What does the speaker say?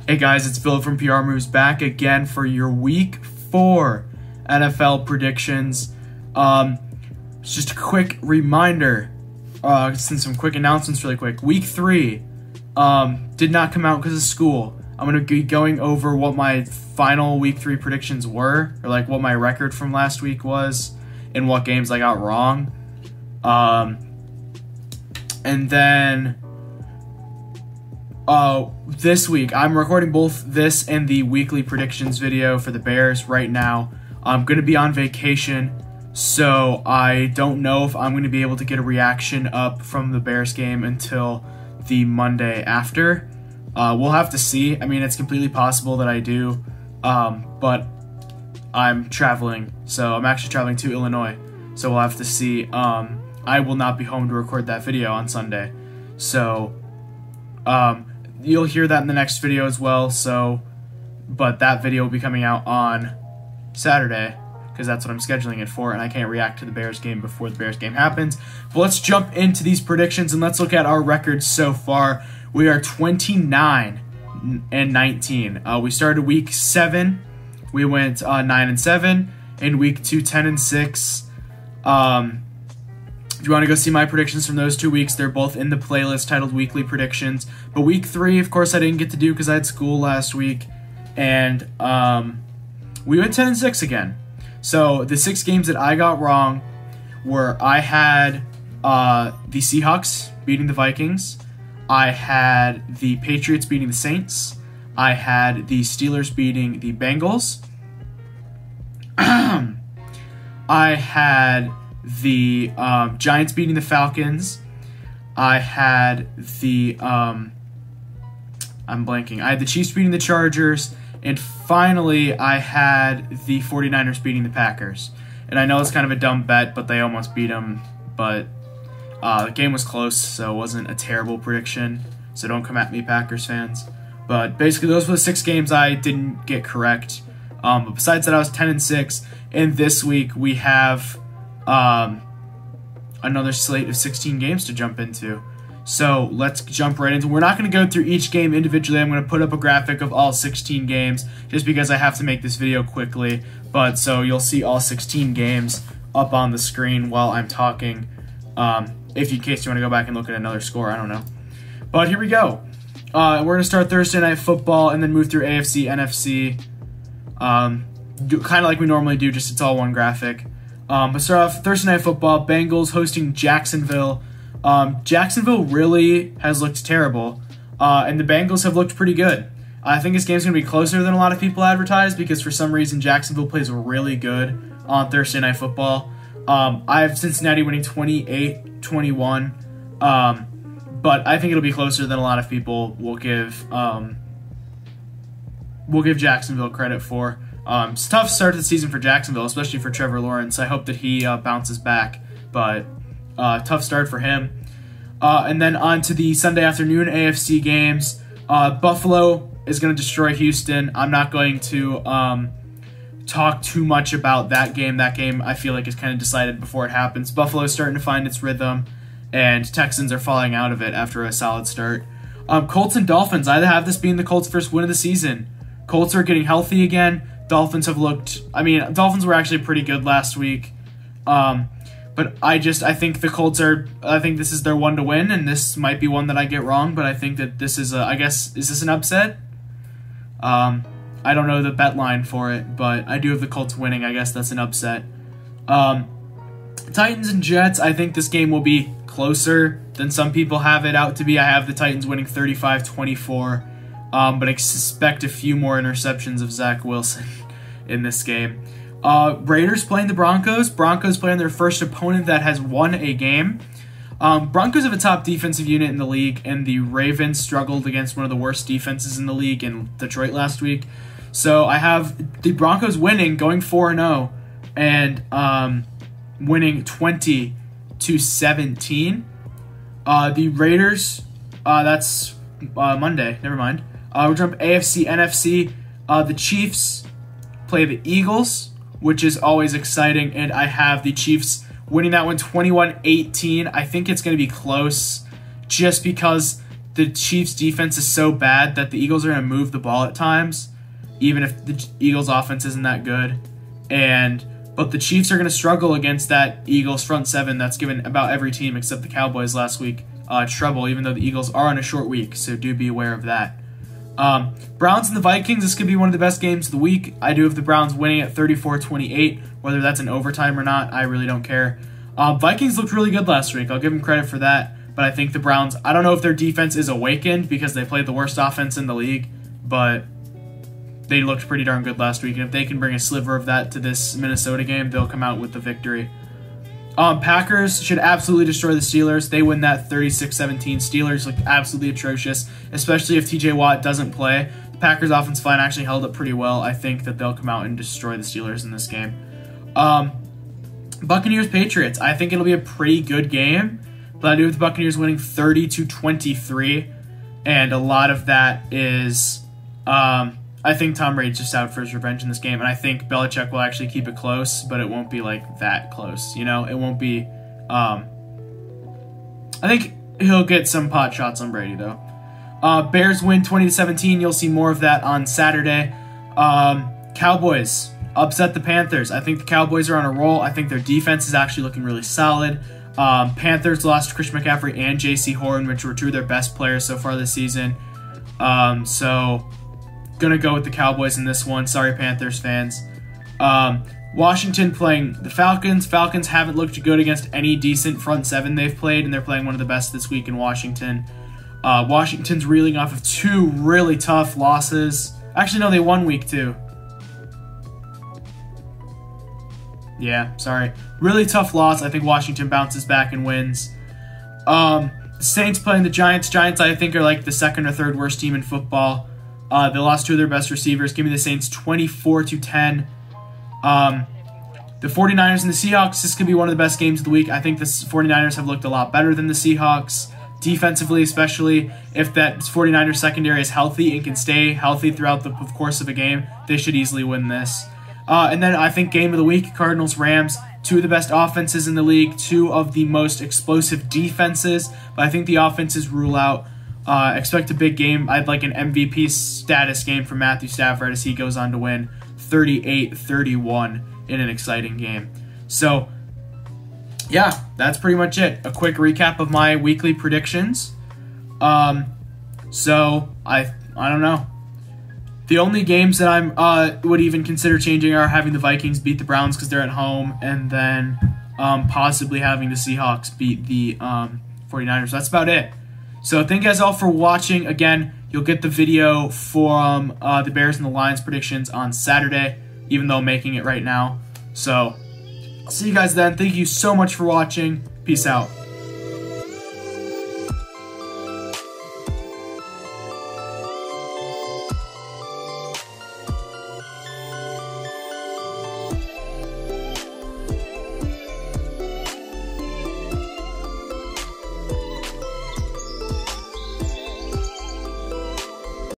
Hey guys, it's Philip from PR Moves back again for your Week 4 NFL predictions. Just a quick reminder, some quick announcements really quick. Week 3 did not come out because of school. I'm going to be going over what my final Week 3 predictions were, or like what my record from last week was, and what games I got wrong. And then this week, I'm recording both this and the weekly predictions video for the Bears right now. I'm going to be on vacation, so I don't know if I'm going to be able to get a reaction up from the Bears game until the Monday after. We'll have to see. I mean, it's completely possible that I do, but I'm traveling, so I'm actually traveling to Illinois, so we'll have to see. I will not be home to record that video on Sunday, so you'll hear that in the next video as well. But that video will be coming out on Saturday because that's what I'm scheduling it for, and I can't react to the Bears game before the Bears game happens. But let's jump into these predictions and let's look at our records so far. We are 29-19. We started week 7. We went 9-7. In week 2, 10-6. If you want to go see my predictions from those 2 weeks, they're both in the playlist titled Weekly Predictions. But week 3, of course, I didn't get to do because I had school last week. And we went 10-6 again. So the 6 games that I got wrong were I had the Seahawks beating the Vikings. I had the Patriots beating the Saints. I had the Steelers beating the Bengals. I had the Giants beating the Falcons. I had the I'm blanking. I had the Chiefs beating the Chargers, and finally I had the 49ers beating the Packers. And I know it's kind of a dumb bet, but they almost beat them. But the game was close, so it wasn't a terrible prediction. So don't come at me, Packers fans. But basically, those were the 6 games I didn't get correct. But besides that, I was 10-6. And this week we have another slate of 16 games to jump into. So let's jump right into it. We're not going to go through each game individually. I'm going to put up a graphic of all 16 games just because I have to make this video quickly. But so you'll see all 16 games up on the screen while I'm talking. In case you want to go back and look at another score, I don't know. But here we go. We're going to start Thursday Night Football and then move through AFC, NFC. Kind of like we normally do, just it's all one graphic. But start off Thursday Night Football, Bengals hosting Jacksonville. Jacksonville really has looked terrible, and the Bengals have looked pretty good. I think this game's going to be closer than a lot of people advertise because for some reason Jacksonville plays really good on Thursday Night Football. I have Cincinnati winning 28-21, but I think it'll be closer than a lot of people will give Jacksonville credit for. It's a tough start to the season for Jacksonville, especially for Trevor Lawrence. I hope that he bounces back, but tough start for him. And then on to the Sunday afternoon AFC games. Buffalo is going to destroy Houston. I'm not going to talk too much about that game. That game I feel like is kind of decided before it happens. Buffalo is starting to find its rhythm, and Texans are falling out of it after a solid start. Colts and Dolphins. I have this being the Colts' first win of the season. Colts are getting healthy again. Dolphins have looked, Dolphins were actually pretty good last week. But I think the Colts I think this is their one to win, and this might be one that I get wrong, but I think that this is is this an upset? I don't know the bet line for it, but I do have the Colts winning. I guess that's an upset. Titans and Jets, I think this game will be closer than some people have it out to be. I have the Titans winning 35-24. But expect a few more interceptions of Zach Wilson in this game. Raiders playing the Broncos. Broncos playing their first opponent that has won a game. Broncos have a top defensive unit in the league, and the Ravens struggled against one of the worst defenses in the league in Detroit last week. So I have the Broncos winning, going 4-0, and winning 20-17. The Raiders, that's Monday, never mind. We'll jump AFC, NFC. The Chiefs play the Eagles, which is always exciting, and I have the Chiefs winning that one 21-18. I think it's going to be close just because the Chiefs' defense is so bad that the Eagles are going to move the ball at times, even if the Eagles' offense isn't that good. But the Chiefs are going to struggle against that Eagles front seven that's given about every team except the Cowboys last week trouble, even though the Eagles are on a short week, so do be aware of that. Browns and the Vikings, this could be one of the best games of the week. I do have the Browns winning at 34-28, whether that's an overtime or not, I really don't care. Vikings looked really good last week, I'll give them credit for that, but I think the Browns, I don't know if their defense is awakened because they played the worst offense in the league, but they looked pretty darn good last week, and if they can bring a sliver of that to this Minnesota game, they'll come out with the victory. Packers should absolutely destroy the Steelers. They win that 36-17. Steelers look absolutely atrocious, especially if TJ Watt doesn't play. The Packers offensive line actually held up pretty well. I think that they'll come out and destroy the Steelers in this game. Buccaneers-Patriots. I think it'll be a pretty good game, but I do have the Buccaneers winning 30-23, and a lot of that is I think Tom Brady's just out for his revenge in this game, and I think Belichick will actually keep it close, but it won't be like that close. You know, it won't be. I think he'll get some pot shots on Brady though. Bears win 20-17. You'll see more of that on Saturday. Cowboys upset the Panthers. I think the Cowboys are on a roll. I think their defense is actually looking really solid. Panthers lost Christian McCaffrey and J.C. Horn, which were two of their best players so far this season. So gonna go with the Cowboys in this one. Sorry, Panthers fans. Washington playing the Falcons. Falcons haven't looked good against any decent front seven they've played, and they're playing one of the best this week in Washington. Washington's reeling off of two really tough losses. Actually, no, they won week 2. Yeah, sorry. Really tough loss. I think Washington bounces back and wins. The Saints playing the Giants. Giants, I think, are like the second or third worst team in football. They lost 2 of their best receivers. Give me the Saints 24-10. The 49ers and the Seahawks, this could be one of the best games of the week. I think the 49ers have looked a lot better than the Seahawks, defensively especially. If that 49ers secondary is healthy and can stay healthy throughout the course of a game, they should easily win this. And then I think game of the week, Cardinals-Rams, 2 of the best offenses in the league, 2 of the most explosive defenses, but I think the offenses rule out. Expect a big game. I'd like an MVP status game from Matthew Stafford as he goes on to win 38-31 in an exciting game. So, yeah, that's pretty much it. A quick recap of my weekly predictions. So, I don't know. The only games that I would even consider changing are having the Vikings beat the Browns because they're at home, and then possibly having the Seahawks beat the 49ers. That's about it. So thank you guys all for watching. Again, you'll get the video from the Bears and the Lions predictions on Saturday, even though I'm making it right now. So I'll see you guys then. Thank you so much for watching. Peace out.